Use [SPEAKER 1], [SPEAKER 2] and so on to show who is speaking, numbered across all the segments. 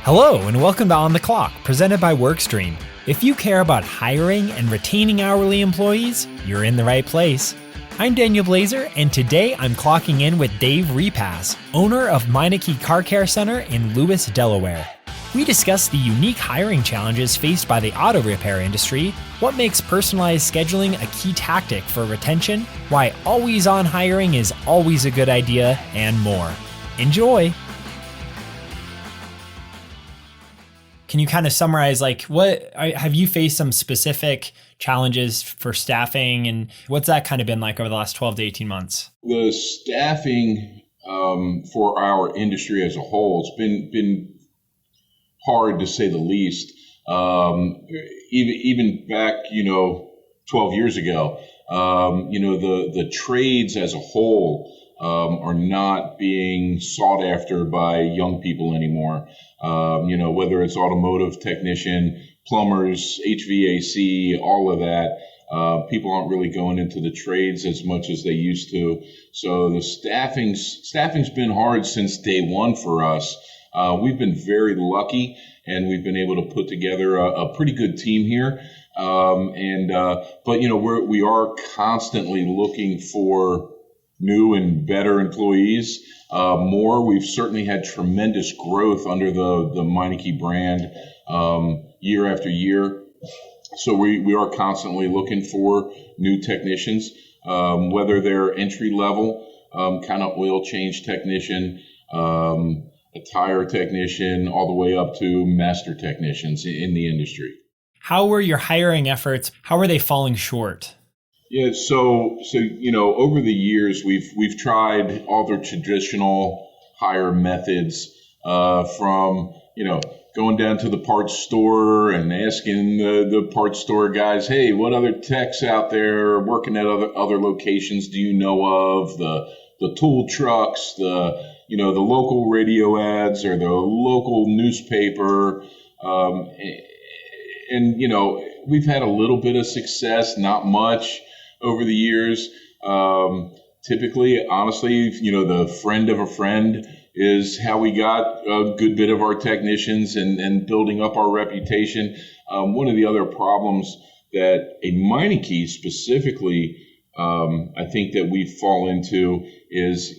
[SPEAKER 1] Hello and welcome to On the Clock, presented by WorkStream. If you care about hiring and retaining hourly employees, you're in the right place. I'm Daniel Blazer, and today I'm clocking in with Dave Repass, owner of Meineke Car Care Center in Lewes, Delaware. We discuss the unique hiring challenges faced by the auto repair industry, what makes personalized scheduling a key tactic for retention, why always-on hiring is always a good idea, and more. Enjoy! Can you kind of summarize, have you faced some specific challenges for staffing, and what's that kind of been like over the last 12 to 18 months?
[SPEAKER 2] The staffing for our industry as a whole, it's been hard to say the least. Even back, 12 years ago, the trades as a whole are not being sought after by young people anymore. Whether it's automotive technician, plumbers, HVAC, all of that, people aren't really going into the trades as much as they used to. So the staffing's been hard since day one for us. We've been very lucky, and we've been able to put together a pretty good team here. But we are constantly looking for new and better employees. We've certainly had tremendous growth under the Meineke brand year after year. So we are constantly looking for new technicians, whether they're entry level, kind of oil change technician, a tire technician, all the way up to master technicians in the industry.
[SPEAKER 1] How were your hiring efforts? How were they falling short?
[SPEAKER 2] Yeah, so over the years we've tried all the traditional hire methods, from going down to the parts store and asking the parts store guys, hey, what other techs out there working at other locations do you know of? The tool trucks, the local radio ads or the local newspaper, and we've had a little bit of success, not much over the years. Typically, honestly, the friend of a friend is how we got a good bit of our technicians and building up our reputation. One of the other problems that a Meineke specifically, I think that we fall into is,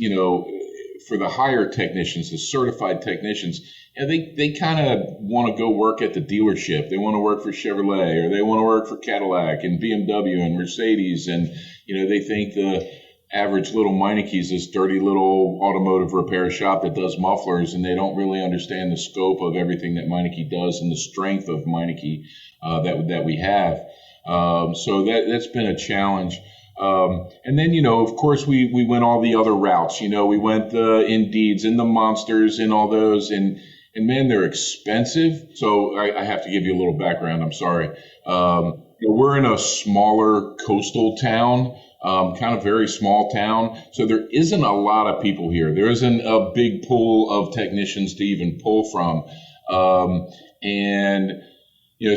[SPEAKER 2] for the hire technicians, the certified technicians, and they kind of want to go work at the dealership. They want to work for Chevrolet, or they want to work for Cadillac and BMW and Mercedes. And, they think the average little Meineke is this dirty little automotive repair shop that does mufflers, and they don't really understand the scope of everything that Meineke does and the strength of Meineke that we have. So that's been a challenge. And then, of course, we went all the other routes. We went the Indeeds and the Monsters and all those, and man, they're expensive. So I have to give you a little background. I'm sorry. We're in a smaller coastal town, kind of very small town. So there isn't a lot of people here. There isn't a big pool of technicians to even pull from.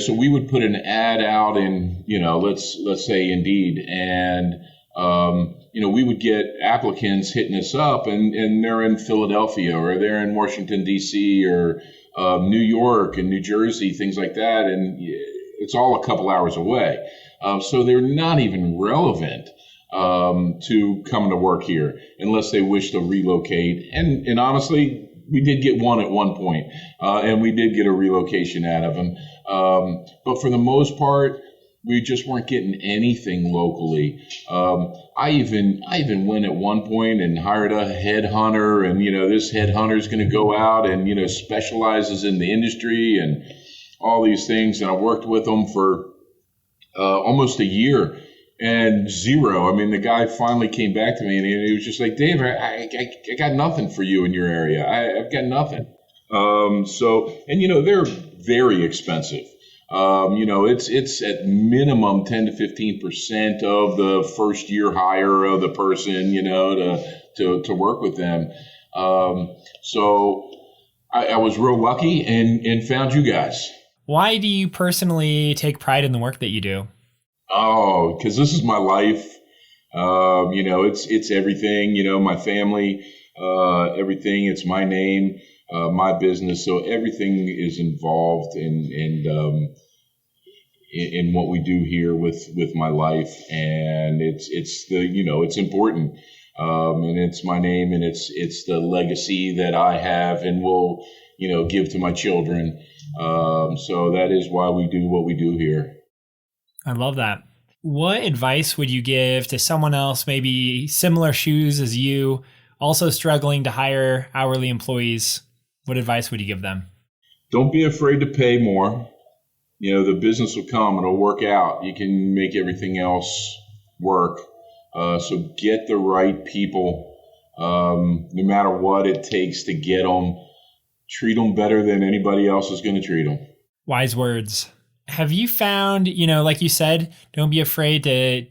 [SPEAKER 2] So we would put an ad out in, let's say Indeed, and, we would get applicants hitting us up, and they're in Philadelphia, or they're in Washington, D.C., or New York and New Jersey, things like that, and it's all a couple hours away. So they're not even relevant to coming to work here unless they wish to relocate. And honestly, we did get one at one point, and we did get a relocation out of them. But for the most part, we just weren't getting anything locally. I even went at one point and hired a headhunter, and this headhunter is going to go out and specializes in the industry and all these things. And I worked with them for almost a year. And zero. I mean, the guy finally came back to me, and he was just like, Dave, I got nothing for you in your area. I've got nothing. They're very expensive. It's at minimum 10 to 15% of the first year hire of the person, to work with them. So I was real lucky and found you guys.
[SPEAKER 1] Why do you personally take pride in the work that you do?
[SPEAKER 2] Oh, because this is my life. It's everything, my family, everything. It's my name. my business. So everything is involved in what we do here with my life, and it's important, and it's my name, and it's the legacy that I have and will give to my children. So that is why we do what we do here.
[SPEAKER 1] I love that. What advice would you give to someone else, maybe similar shoes as you, also struggling to hire hourly employees? What advice would you give them?
[SPEAKER 2] Don't be afraid to pay more. The business will come, it'll work out. You can make everything else work. So get the right people, no matter what it takes to get them. Treat them better than anybody else is going to treat them.
[SPEAKER 1] Wise words. Have you found, like you said, don't be afraid to,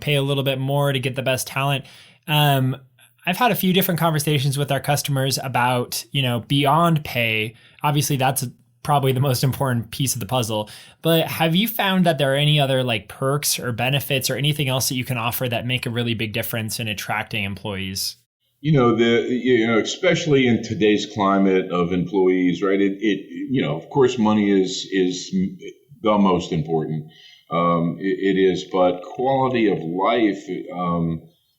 [SPEAKER 1] pay a little bit more to get the best talent. I've had a few different conversations with our customers about, beyond pay. Obviously, that's probably the most important piece of the puzzle. But have you found that there are any other like perks or benefits or anything else that you can offer that make a really big difference in attracting employees?
[SPEAKER 2] Especially in today's climate of employees, right? Of course, money is the most important. It is, but quality of life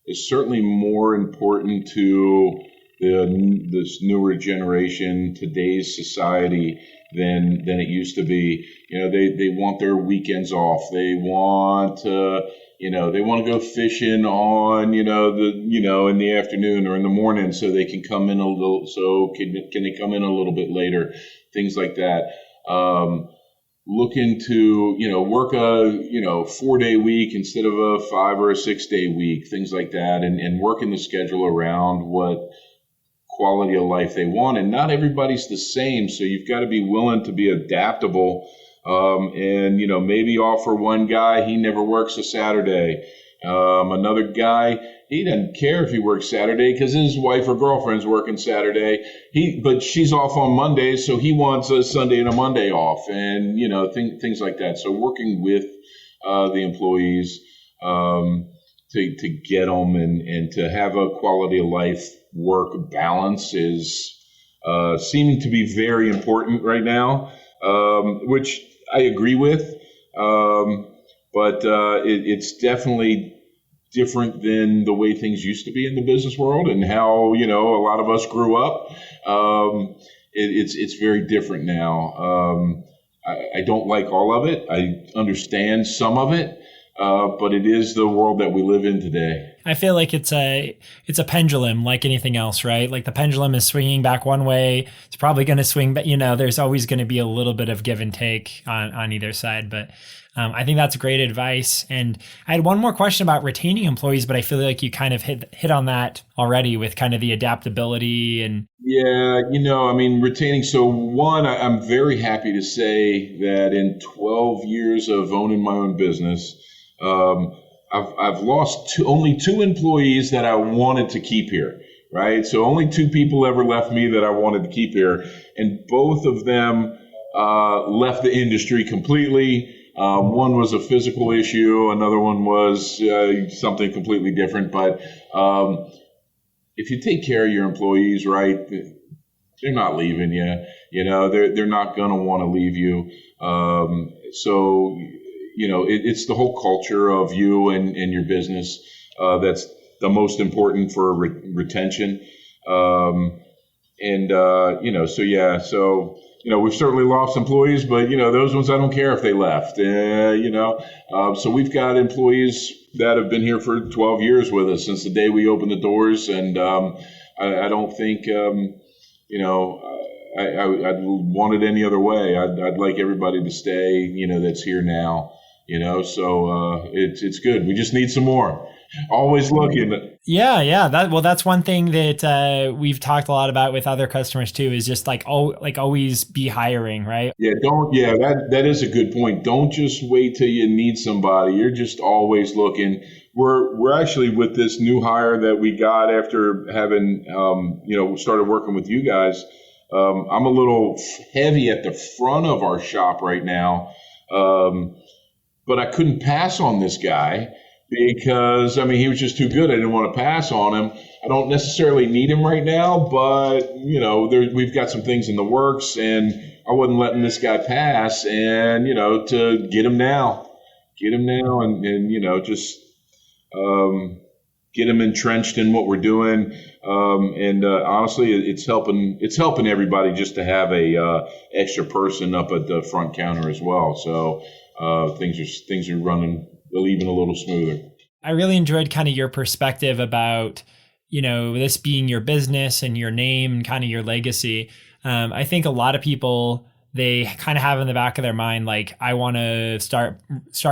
[SPEAKER 2] is certainly more important to this newer generation, today's society, than it used to be. They want their weekends off. They want to, they want to go fishing on, in the afternoon or in the morning, so they can come in a little. So can they come in a little bit later? Things like that. Looking to, work a, 4-day week instead of a 5 or a 6-day week. Things like that, and working the schedule around what quality of life they want. And not everybody's the same, so you've got to be willing to be adaptable. And maybe offer one guy, he never works a Saturday. Another guy, he doesn't care if he works Saturday because his wife or girlfriend's working Saturday. But she's off on Mondays, so he wants a Sunday and a Monday off, and things like that. So working with the employees to get them and to have a quality of life work balance is seeming to be very important right now, which I agree with. But it's definitely different than the way things used to be in the business world and how, a lot of us grew up. It's very different now. I don't like all of it. I understand some of it. But it is the world that we live in today.
[SPEAKER 1] I feel like it's a pendulum like anything else, right? Like the pendulum is swinging back one way. It's probably going to swing, but there's always going to be a little bit of give and take on either side. But I think that's great advice. And I had one more question about retaining employees, but I feel like you kind of hit on that already with kind of the adaptability and.
[SPEAKER 2] Yeah, retaining. So one, I'm very happy to say that in 12 years of owning my own business, I've lost only 2 employees that I wanted to keep here, right? So only 2 people ever left me that I wanted to keep here, and both of them left the industry completely. One was a physical issue, another one was something completely different. But if you take care of your employees right, they're not leaving you. They're not going to want to leave you. So. It's the whole culture of you and your business that's the most important for retention. So we've certainly lost employees, but those ones I don't care if they left. So we've got employees that have been here for 12 years with us since the day we opened the doors, and I don't think I'd want it any other way. I'd like everybody to stay, that's here now. So it's good. We just need some more. Always looking.
[SPEAKER 1] Yeah. That's one thing that we've talked a lot about with other customers too, is just always be hiring, right?
[SPEAKER 2] Yeah. That is a good point. Don't just wait till you need somebody. You're just always looking. We're actually, with this new hire that we got after having started working with you guys. I'm a little heavy at the front of our shop right now. But I couldn't pass on this guy because, I mean, he was just too good. I didn't want to pass on him. I don't necessarily need him right now, but, we've got some things in the works, and I wasn't letting this guy pass, and, to get him now and just get him entrenched in what we're doing. Honestly, it's helping everybody just to have a extra person up at the front counter as well. So things are running even a little smoother.
[SPEAKER 1] I really enjoyed kind of your perspective about, this being your business and your name and kind of your legacy. I think a lot of people, they kind of have in the back of their mind, like, I want to start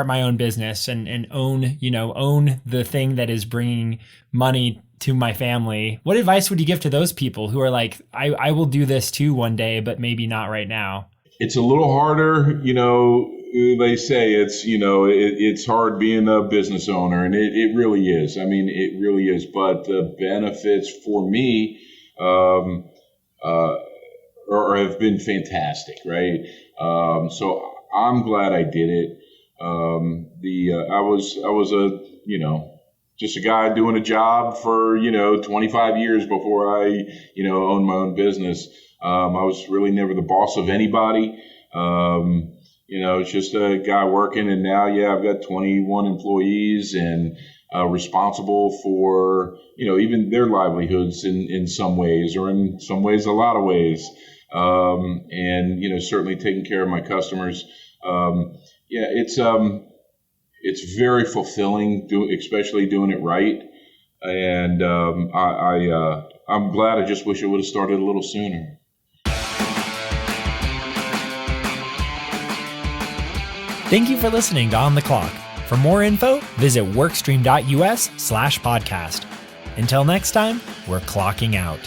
[SPEAKER 1] my own business and own the thing that is bringing money to my family. What advice would you give to those people who are like, I will do this too one day, but maybe not right now?
[SPEAKER 2] It's a little harder, they say it's hard being a business owner, and it really is. I mean, it really is. But the benefits for me have been fantastic, right? So I'm glad I did it. I was just a guy doing a job for 25 years before I owned my own business. I was really never the boss of anybody. It's just a guy working, and now, I've got 21 employees and responsible for, even their livelihoods in some ways, or in some ways, a lot of ways. Certainly taking care of my customers. It's very fulfilling, especially doing it right. And I'm glad. I just wish it would have started a little sooner.
[SPEAKER 1] Thank you for listening to On the Clock. For more info, visit workstream.us/podcast. Until next time, we're clocking out.